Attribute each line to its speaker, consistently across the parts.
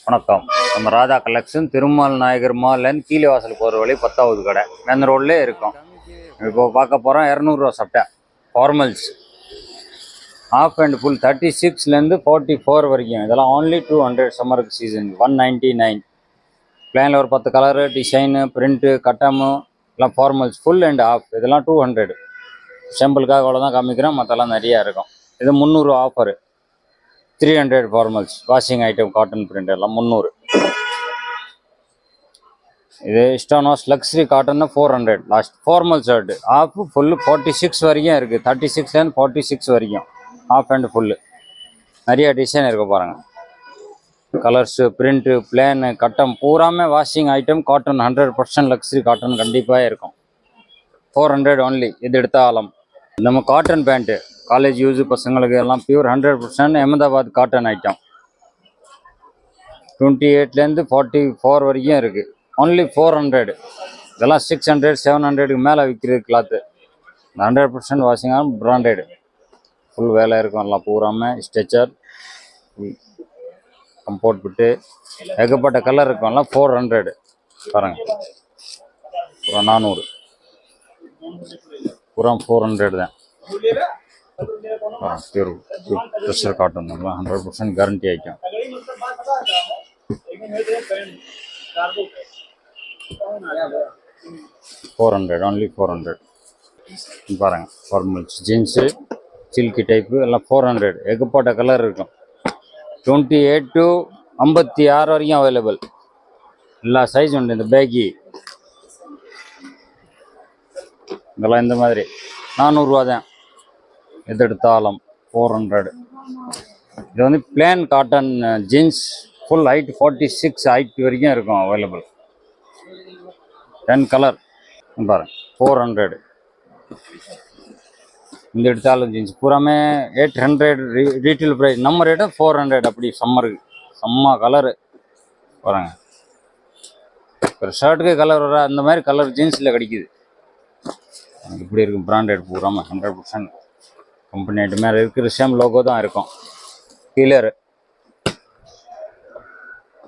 Speaker 1: வணக்கம். நம்ம ராதா கலெக்ஷன் திருமால் நாயகர் மால்லேருந்து கீழே வாசல் போகிற வழி 10வது கடை அந்த ரோட்லேயே இருக்கும். இப்போ பார்க்க போகிறோம் 200 சட்டை ஃபார்மல்ஸ் ஆஃப் அண்ட் ஃபுல் 36லேருந்து 44 வரைக்கும். இதெல்லாம் ஓன்லி 200 சம்மருக்கு சீசன் 199. பிளானில் ஒரு 10 கலரு டிசைனு பிரிண்ட்டு கட்டமு எல்லாம் ஃபார்மல்ஸ் ஃபுல் அண்ட் ஆஃப். இதெல்லாம் 200. சாம்பிளுக்காக அவ்வளோதான் காமிக்கிறோம், மற்றெல்லாம் நிறையா இருக்கும். இது 300 offer. 300 formals washing item cotton print எல்லாம் 300. இது ஸ்டோனோஸ் luxury cotton 400. Last formal shirt half full 46 வரைக்கும் இருக்குது. 36லேருந்து 46 வரைக்கும் ஆஃப் அண்ட் ஃபுல்லு. நிறைய டிசைன் இருக்குது பாருங்கள். கலர்ஸு பிரிண்ட்டு பிளேனு கட்டம் பூராமே washing item cotton 100% luxury cotton கண்டிப்பாக இருக்கும். 400 ஒன்லி. இது எடுத்தாலும் நம்ம காட்டன் பேண்ட்டு காலேஜ் யூஸ் பசங்களுக்கு எல்லாம் பியூர் 100% அஹமதாபாத் காட்டன் ஐட்டம் 28லேருந்து 44 வரைக்கும் இருக்குது. ஒன்லி 400. இதெல்லாம் 600 700க்கு மேலே விற்கிறது கிளாத்து. 100% வாஷிங் ஆகும், பிராண்டட் ஃபுல் வேலை இருக்கும். எல்லாம் பூராமல் ஸ்ட்ரெச்சர் கம்போர்ட் விட்டு ஏகப்பட்ட கலர் இருக்கும். எல்லாம் 400 பாருங்கள். பூரா 400 பூரா 400 தான். Pure pressure cotton 100% guarantee item. only 400 பாருங்க. ஃபார்மல்ஸ் ஜீன்ஸு சில்கி டைப்பு எல்லாம் 400. ஏகப்பட்ட கலர் இருக்கும். 28 to 56 வரைக்கும் அவைலபிள். எல்லா சைஸ் உண்டு. இந்த பேக்கி இதெல்லாம் இந்த மாதிரி 400 ரூபா தான். எது எடுத்தாலும் 400. இது வந்து plain cotton jeans full height 46 height வரைக்கும் இருக்கும் அவைலபிள். 10 கலர் பாருங்க. 400. இந்த எடுத்தாலும் ஜீன்ஸ் பூராமே 800 ரீட்டெயில் ப்ரைஸ். நம்ம ரேட்டு 400. அப்படி சம்மருக்கு செம்ம கலரு பாருங்க. ஒரு ஷர்ட்டுக்கு கலர் வர அந்த மாதிரி கலர் ஜீன்ஸில் கிடைக்குது. இப்படி இருக்கும். பிராண்டட் பூராமல் 100% கம்பெனி ஐட்டம். மேலே இருக்கிற சேம் லோகோ தான் இருக்கும். கீழர்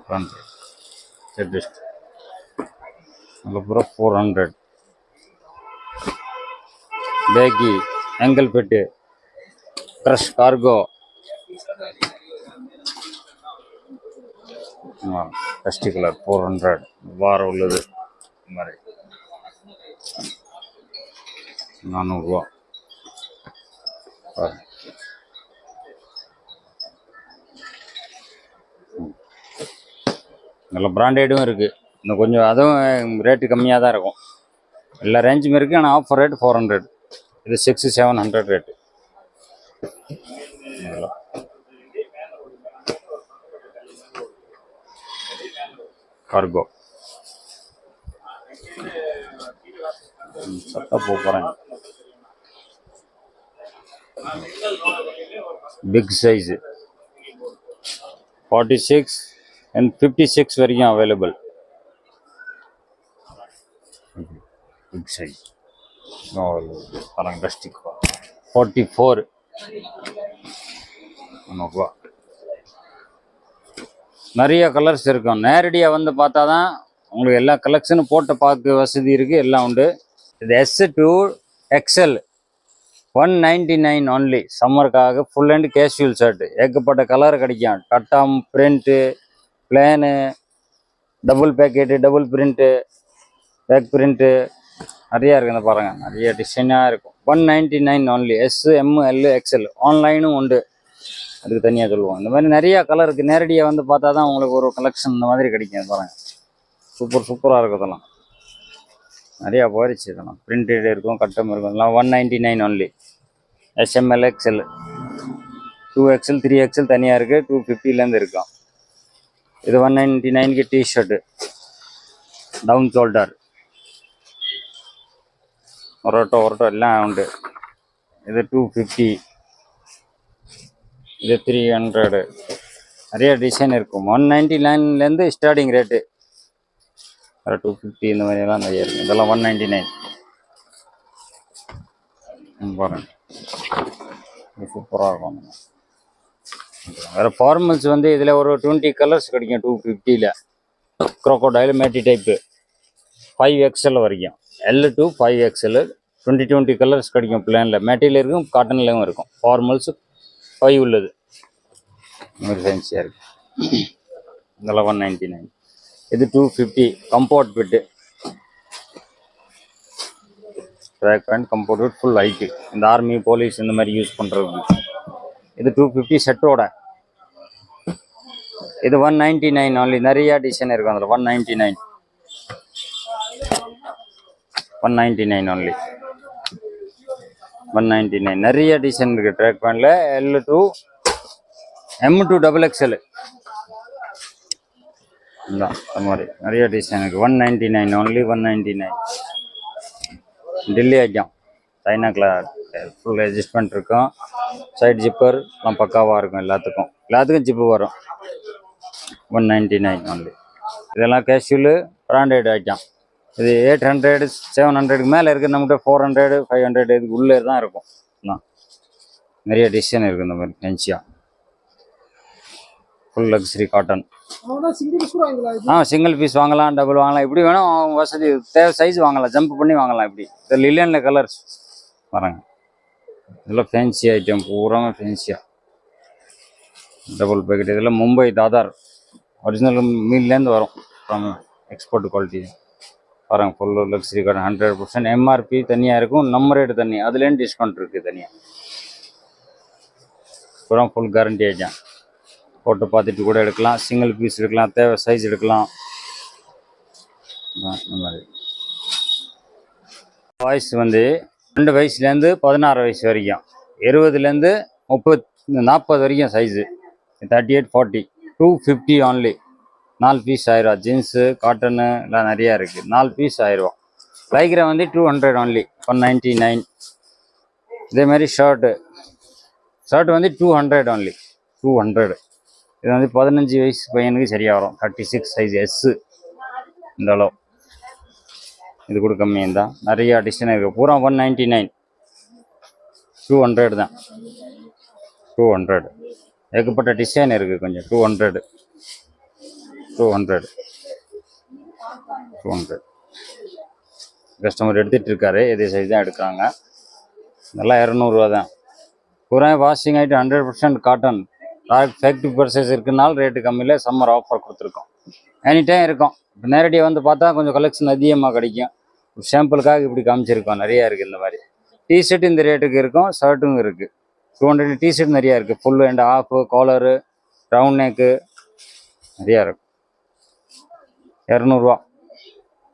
Speaker 1: பிராண்டட் அதில் பூரா 400. Baggy ankle fit crush cargo dusty colour 400 வாரம் உள்ளது. இந்த மாதிரி 400 ரூபா. நல்ல பிராண்டடும் இருக்குது. இன்னும் கொஞ்சம் அதுவும் ரேட்டு கம்மியாக தான் இருக்கும். எல்லா ரேஞ்சுமே இருக்குது. ஆனால் ஆஃபர் ரேட் 400. இது 600-700 ரேட்டு. கார்கோ சட்டை போகிறேன். பிக் சைஸு 46 and 56 வரைக்கும் அவைலபிள். பிக் சைஸ் டஸ்டிக் 44 ரூபா. நிறைய கலர்ஸ் இருக்கும். நேரடியாக வந்து பார்த்தா தான் உங்களுக்கு எல்லா கலெக்ஷனும் போட்டு பார்க்க வசதி இருக்குது. எல்லாம் உண்டு. இது S to XL 199 ஒன்லி. சம்மருக்காக ஃபுல் அண்ட் கேஷுவல் ஷர்ட்டு ஏகப்பட்ட கலர் கிடைக்கும். கட்டம் print plain double packet double print back print நிறையா இருக்குது. இந்த பாருங்கள் நிறைய டிசைனாக இருக்கும். 199 only. S M L XL. ஆன்லைனும் உண்டு, அதுக்கு தனியாக சொல்லுவோம். இந்த மாதிரி நிறையா கலர் இருக்குது. நேரடியாக வந்து பார்த்தா தான் உங்களுக்கு ஒரு கலெக்ஷன் இந்த மாதிரி கிடைக்கும். பாருங்கள் சூப்பராக இருக்கும். இதெல்லாம் நிறையா போயிடுச்சு. இதெல்லாம் பிரிண்டட் இருக்கும், கட்டம் இருக்கும். இதெல்லாம் 199 only. SML XL 2XL 3XL தனியாக இருக்குது. 250லேருந்து இருக்கும். இது 199க்கு டிஷர்ட்டு டவுன் ஷோல்டர் ஒரட்டோ எல்லாம் உண்டு. இது 250. இது 300. நிறைய டிசைன் இருக்கும். 199லேருந்து ஸ்டார்டிங் ரேட்டு. 250 இந்த மாதிரியெல்லாம் நிறைய இருக்கும். இதெல்லாம் 199 பாருங்கள். சூப்பராக இருக்கும். வேறு ஃபார்மல்ஸ் வந்து இதில் ஒரு 20 கலர்ஸ் கிடைக்கும் 250ல். க்ரோக்கோடைல் மேட்டி டைப்பு 5XL வரைக்கும், L to 5XL 20 கலர்ஸ் கிடைக்கும். பிளானில் மேட்டியில் இருக்கும், காட்டன்லேயும் இருக்கும். ஃபார்மல்ஸு 5 உள்ளது. இந்த மாதிரி ஃபேன்சியாக இருக்குது. இதெல்லாம் 199. இது 250 comfort fit. Track pant comfort fit full height. இந்த ஆர்மி போலீஸ் இந்த மாதிரி யூஸ் பண்ணுறது. இது 250 செட்டோட. இது 199 only. நிறைய டிசைன் இருக்கும் அதில். 199 only. 199 நிறைய டிசைன் இருக்குது ட்ராக் பேண்டில். L to M to XXL இந்த மாதிரி நிறைய டிசைன் இருக்குது. 199 only. 199. Delhi item. China cloth full adjustment இருக்கும். சைட் ஜிப்பர் எல்லாம் பக்காவாக இருக்கும். எல்லாத்துக்கும் ஜிப்பு வரும். 199 only. இதெல்லாம் கேஷுவலு பிராண்டட் ஐட்டம். இது 800 700க்கு மேலே இருக்குது. நம்மகிட்ட 400 500 இதுக்கு உள்ளே தான் இருக்கும். நிறைய டிசைன் இருக்குது இந்த மாதிரி ஃபேன்சியாக. Full luxury cotton. Single piece வாங்கலாம், டபுள் வாங்கலாம், இப்படி வேணும் வசதி. தேவை சைஸ் வாங்கலாம், ஜம்ப் பண்ணி வாங்கலாம். இப்படி இதில் லிலியனில் கலர்ஸ் வராங்க. இதெல்லாம் ஃபேன்சி ஐட்டம் பூராமே ஃபேன்சியாக. Double packet. இதெல்லாம் மும்பை தாதார் ஒரிஜினல் மீல்லேருந்து வரும். எக்ஸ்போர்ட் குவாலிட்டி பாருங்க. Full luxury cotton 100%. MRP தனியாக இருக்கும், நம்ம ரேட்டு தனி. அதுலேருந்து டிஸ்கவுண்ட் இருக்குது தனியாக. பூரா ஃபுல் கேரண்டி ஐட்டம். போட்டு பார்த்துட்டு கூட எடுக்கலாம். சிங்கிள் பீஸ் எடுக்கலாம், தேவை சைஸ் எடுக்கலாம். இந்த மாதிரி வாய்ஸ் வந்து 2 வயசுலேருந்து 16 வயசு வரைக்கும், 20லேருந்து 40 வரைக்கும் size. 38 40 250 only. 4 piece 1000. Jeans cotton எல்லாம் நிறையா இருக்குது. 4 பீஸ் 1000. லைக்ரா வந்து 200 only. 199. இதேமாரி ஷர்ட்டு வந்து 200 only. 200. இது வந்து 15 வயசு பையனுக்கு சரியாக வரும். 36 சைஸ் எஸ்ஸு. இந்த அளவு இது கூட கம்மியாக தான். நிறையா டிசைன் இருக்குது. பூரா 199. 200 தான். 200 ஏகப்பட்ட டிசைன் இருக்குது. கொஞ்சம் 200 கஸ்டமர் எடுத்துகிட்டு இருக்காரு. இதே சைஸ் தான் எடுக்கிறாங்க. இதெல்லாம் 200 தான். பூரா வாஷிங் ஆகிட்டு 100% காட்டன். ஃபேக்ட்ரி பர்சேஸ் இருக்குனால ரேட்டு கம்மியில் சம்மர் ஆஃபர் கொடுத்துருக்கோம். எனி டைம் இருக்கும். இப்போ நேரடியாக வந்து பார்த்தா கொஞ்சம் கலெக்ஷன் அதிகமாக கிடைக்கும். சாம்பிளுக்காக இப்படி காமிச்சிருக்கோம். நிறையா இருக்குது இந்த மாதிரி. டிஷர்ட் இந்த ரேட்டுக்கு இருக்கும், ஷர்ட்டும் இருக்குது. 200 டிஷர்ட் நிறையா இருக்குது. Full and half, collar, round neck நிறையா இருக்கும். 200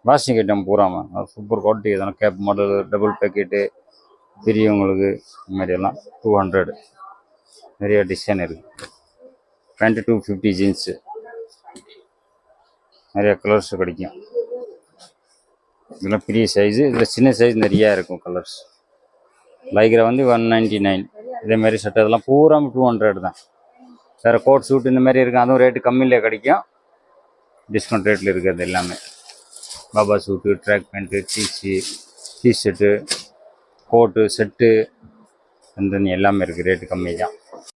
Speaker 1: வாஷிங் ஐட்டம் பூராமல் சூப்பர் குவாலிட்டி. எதனா கேப் மாடல், டபுள் பேக்கெட்டு, பெரியவங்களுக்கு இந்த மாதிரியெல்லாம் 200. நிறைய டிசைன் இருக்குது. பேண்ட்டு 250. ஜீன்ஸு நிறைய கலர்ஸ் கிடைக்கும். இதெல்லாம் பெரிய சைஸு. இதில் சின்ன சைஸ் நிறையா இருக்கும் கலர்ஸ். லைக்ரா வந்து 199. இதேமாரி சட்டை இதெல்லாம் பூரா 200 தான். வேறு கோட் சூட் இந்த மாதிரி இருக்கும். அதுவும் ரேட்டு கம்மியில் கிடைக்கும். டிஸ்கவுண்ட் ரேட்டில் இருக்குது எல்லாமே. பாபா சூட்டு, ட்ராக் பேண்ட்டு, டிஷர்ட்டு, கோட்டு, செட்டு, தனி எல்லாமே இருக்குது. ரேட்டு கம்மி தான்.